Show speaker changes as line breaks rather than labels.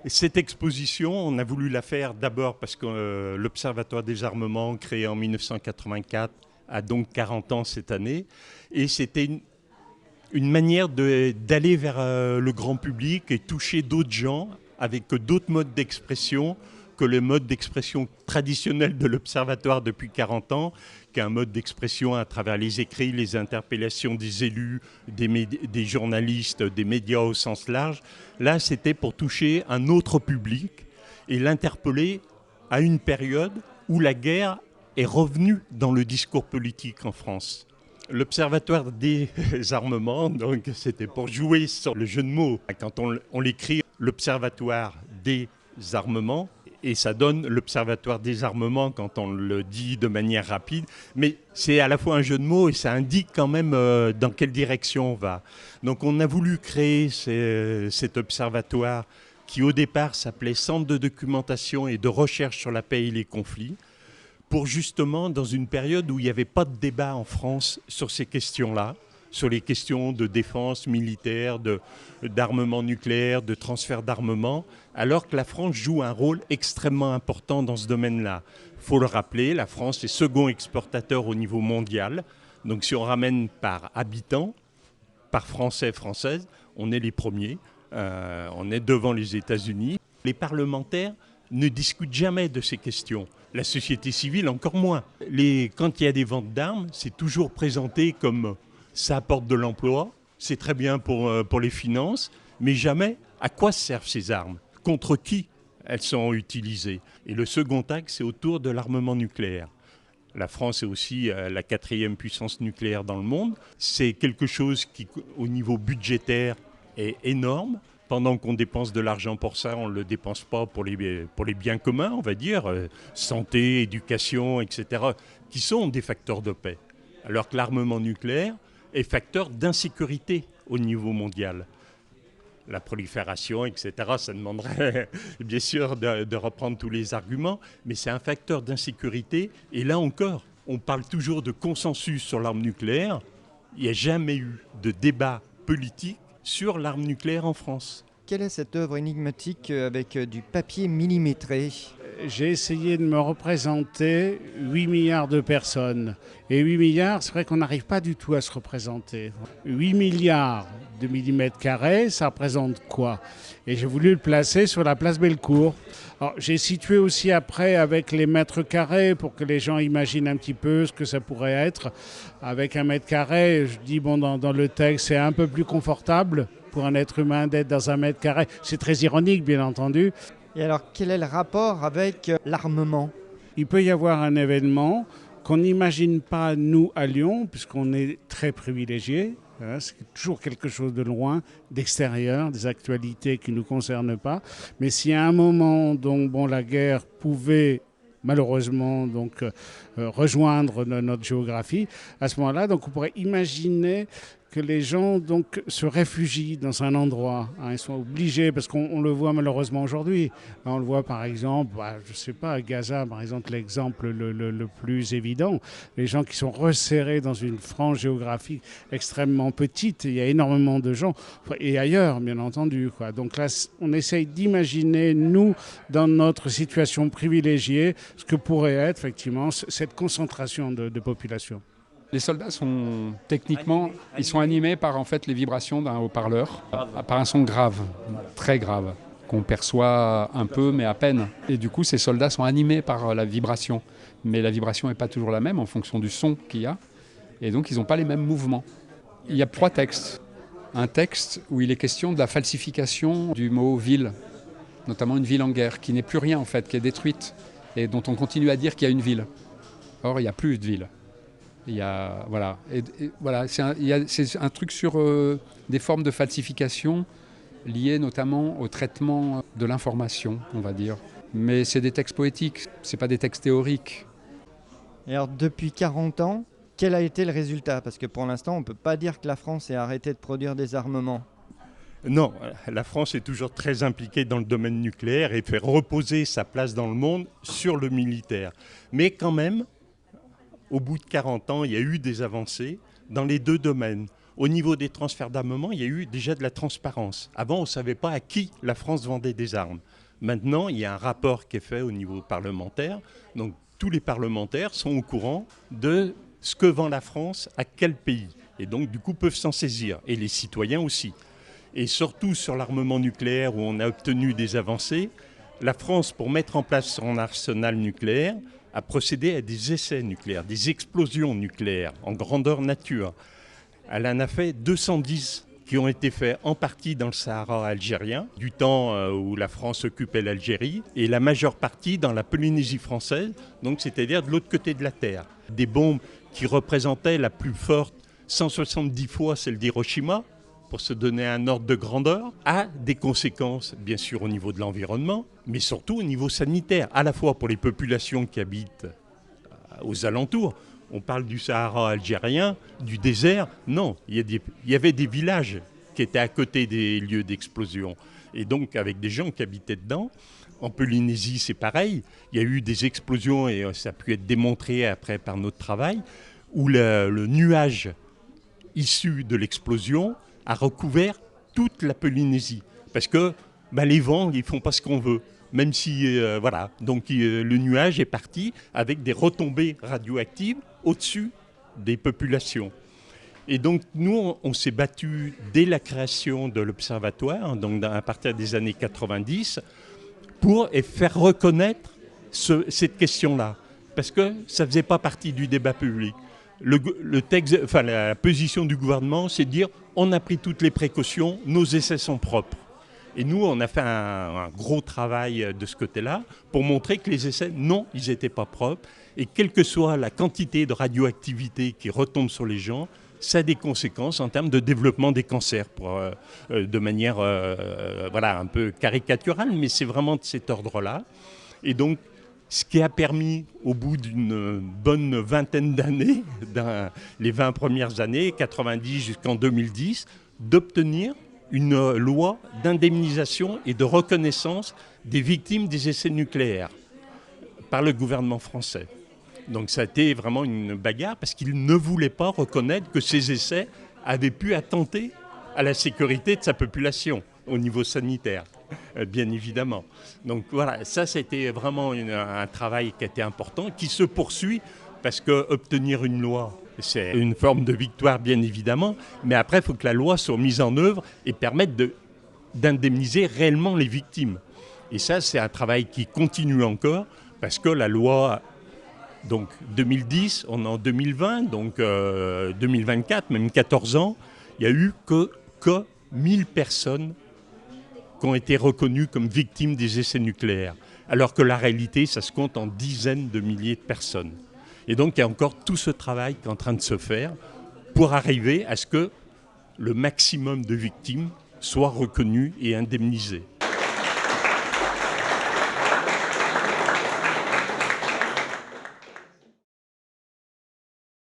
Cette exposition, on a voulu la faire d'abord parce que l'Observatoire des armements, créé en 1984, a donc 40 ans cette année. Et c'était une manière d'aller vers le grand public et toucher d'autres gens avec d'autres modes d'expression que le mode d'expression traditionnel de l'Observatoire depuis 40 ans, qui est un mode d'expression à travers les écrits, les interpellations des élus, des journalistes, des médias au sens large. Là, c'était pour toucher un autre public et l'interpeller à une période où la guerre est revenue dans le discours politique en France. L'Observatoire des armements, donc c'était pour jouer sur le jeu de mots. Quand on l'écrit, l'Observatoire des armements, et ça donne l'Observatoire des armements quand on le dit de manière rapide. Mais c'est à la fois un jeu de mots et ça indique quand même dans quelle direction on va. Donc on a voulu créer cet observatoire qui au départ s'appelait Centre de documentation et de recherche sur la paix et les conflits, pour justement, dans une période où il n'y avait pas de débat en France sur ces questions-là, sur les questions de défense militaire, d'armement nucléaire, de transfert d'armement, alors que la France joue un rôle extrêmement important dans ce domaine-là. Il faut le rappeler, la France est second exportateur au niveau mondial. Donc si on ramène par habitant, par Français, Françaises, on est les premiers. On est devant les États-Unis. Les parlementaires ne discutent jamais de ces questions. La société civile, encore moins. Quand il y a des ventes d'armes, c'est toujours présenté comme ça apporte de l'emploi, c'est très bien pour les finances, mais jamais à quoi servent ces armes, contre qui elles sont utilisées. Et le second axe, c'est autour de l'armement nucléaire. La France est aussi la 4e puissance nucléaire dans le monde. C'est quelque chose qui, au niveau budgétaire, est énorme. Pendant qu'on dépense de l'argent pour ça, on ne le dépense pas pour les biens communs, on va dire, santé, éducation, etc., qui sont des facteurs de paix. Alors que l'armement nucléaire est facteur d'insécurité au niveau mondial. La prolifération, etc., ça demanderait bien sûr de reprendre tous les arguments, mais c'est un facteur d'insécurité. Et là encore, on parle toujours de consensus sur l'arme nucléaire. Il n'y a jamais eu de débat politique sur l'arme nucléaire en France.
Quelle est cette œuvre énigmatique avec du papier millimétré ?
J'ai essayé de me représenter 8 milliards de personnes. Et 8 milliards, c'est vrai qu'on n'arrive pas du tout à se représenter. 8 milliards de millimètres carrés, ça représente quoi ? Et j'ai voulu le placer sur la place Bellecour. Alors, j'ai situé aussi après avec les mètres carrés pour que les gens imaginent un petit peu ce que ça pourrait être. Avec un mètre carré, je dis, bon, dans le texte, c'est un peu plus confortable pour un être humain d'être dans un mètre carré. C'est très ironique, bien entendu.
Et alors, quel est le rapport avec l'armement ?
Il peut y avoir un événement qu'on n'imagine pas, nous, à Lyon, puisqu'on est très privilégiés. C'est toujours quelque chose de loin, d'extérieur, des actualités qui ne nous concernent pas. Mais si à un moment, donc, la guerre pouvait malheureusement rejoindre notre géographie, à ce moment-là, donc, on pourrait imaginer que les gens donc, se réfugient dans un endroit. Ils sont obligés, parce qu'on le voit malheureusement aujourd'hui. On le voit par exemple, je ne sais pas, à Gaza, par exemple, l'exemple le plus évident. Les gens qui sont resserrés dans une frange géographique extrêmement petite. Il y a énormément de gens, et ailleurs, bien entendu. Donc là, on essaye d'imaginer, nous, dans notre situation privilégiée, ce que pourrait être, effectivement, cette concentration de population.
Les soldats sont techniquement, ils sont animés par en fait les vibrations d'un haut-parleur, par un son grave, très grave, qu'on perçoit un peu mais à peine. Et du coup, ces soldats sont animés par la vibration. Mais la vibration n'est pas toujours la même en fonction du son qu'il y a. Et donc, ils n'ont pas les mêmes mouvements. Il y a 3 textes. Un texte où il est question de la falsification du mot ville, notamment une ville en guerre, qui n'est plus rien en fait, qui est détruite, et dont on continue à dire qu'il y a une ville. Or, il n'y a plus de ville. Il y a, c'est un truc sur des formes de falsification liées notamment au traitement de l'information, on va dire. Mais c'est des textes poétiques, c'est pas des textes théoriques.
Et alors, depuis 40 ans, quel a été le résultat ? Parce que pour l'instant, on ne peut pas dire que la France ait arrêté de produire des armements.
Non, la France est toujours très impliquée dans le domaine nucléaire et fait reposer sa place dans le monde sur le militaire. Mais quand même, au bout de 40 ans, il y a eu des avancées dans les 2 domaines. Au niveau des transferts d'armement, il y a eu déjà de la transparence. Avant, on ne savait pas à qui la France vendait des armes. Maintenant, il y a un rapport qui est fait au niveau parlementaire. Donc, tous les parlementaires sont au courant de ce que vend la France à quel pays. Et donc, du coup, peuvent s'en saisir. Et les citoyens aussi. Et surtout sur l'armement nucléaire, où on a obtenu des avancées, la France, pour mettre en place son arsenal nucléaire, a procédé à des essais nucléaires, des explosions nucléaires en grandeur nature. Elle en a fait 210 qui ont été faits en partie dans le Sahara algérien, du temps où la France occupait l'Algérie, et la majeure partie dans la Polynésie française, donc c'est-à-dire de l'autre côté de la Terre. Des bombes qui représentaient la plus forte 170 fois celle d'Hiroshima, pour se donner un ordre de grandeur, a des conséquences, bien sûr, au niveau de l'environnement, mais surtout au niveau sanitaire, à la fois pour les populations qui habitent aux alentours. On parle du Sahara algérien, du désert. Non, il y avait des villages qui étaient à côté des lieux d'explosion. Et donc, avec des gens qui habitaient dedans. En Polynésie, c'est pareil. Il y a eu des explosions, et ça a pu être démontré après par notre travail, où le nuage issu de l'explosion a recouvert toute la Polynésie. Parce que les vents, ils ne font pas ce qu'on veut. Même si, voilà, donc le nuage est parti avec des retombées radioactives au-dessus des populations. Et donc, nous, on s'est battu dès la création de l'Observatoire, donc à partir des années 90, pour faire reconnaître cette question-là. Parce que ça ne faisait pas partie du débat public. Le texte, enfin, la position du gouvernement, c'est de dire on a pris toutes les précautions, nos essais sont propres. Et nous, on a fait un gros travail de ce côté-là pour montrer que les essais, non, ils n'étaient pas propres. Et quelle que soit la quantité de radioactivité qui retombe sur les gens, ça a des conséquences en termes de développement des cancers, de manière voilà, un peu caricaturale, mais c'est vraiment de cet ordre-là. Et donc, ce qui a permis, au bout d'une bonne vingtaine d'années, les 20 premières années, 90 jusqu'en 2010, d'obtenir une loi d'indemnisation et de reconnaissance des victimes des essais nucléaires par le gouvernement français. Donc ça a été vraiment une bagarre parce qu'il ne voulait pas reconnaître que ces essais avaient pu attenter à la sécurité de sa population au niveau sanitaire, bien évidemment. Donc voilà, ça a été vraiment un travail qui a été important, qui se poursuit parce qu'obtenir une loi, c'est une forme de victoire, bien évidemment, mais après, il faut que la loi soit mise en œuvre et permette d'indemniser réellement les victimes. Et ça, c'est un travail qui continue encore, parce que la loi, donc 2010, on est en 2020, donc 2024, même 14 ans, il n'y a eu que 1000 personnes qui ont été reconnues comme victimes des essais nucléaires, alors que la réalité, ça se compte en dizaines de milliers de personnes. Et donc, il y a encore tout ce travail qui est en train de se faire pour arriver à ce que le maximum de victimes soient reconnues et indemnisées.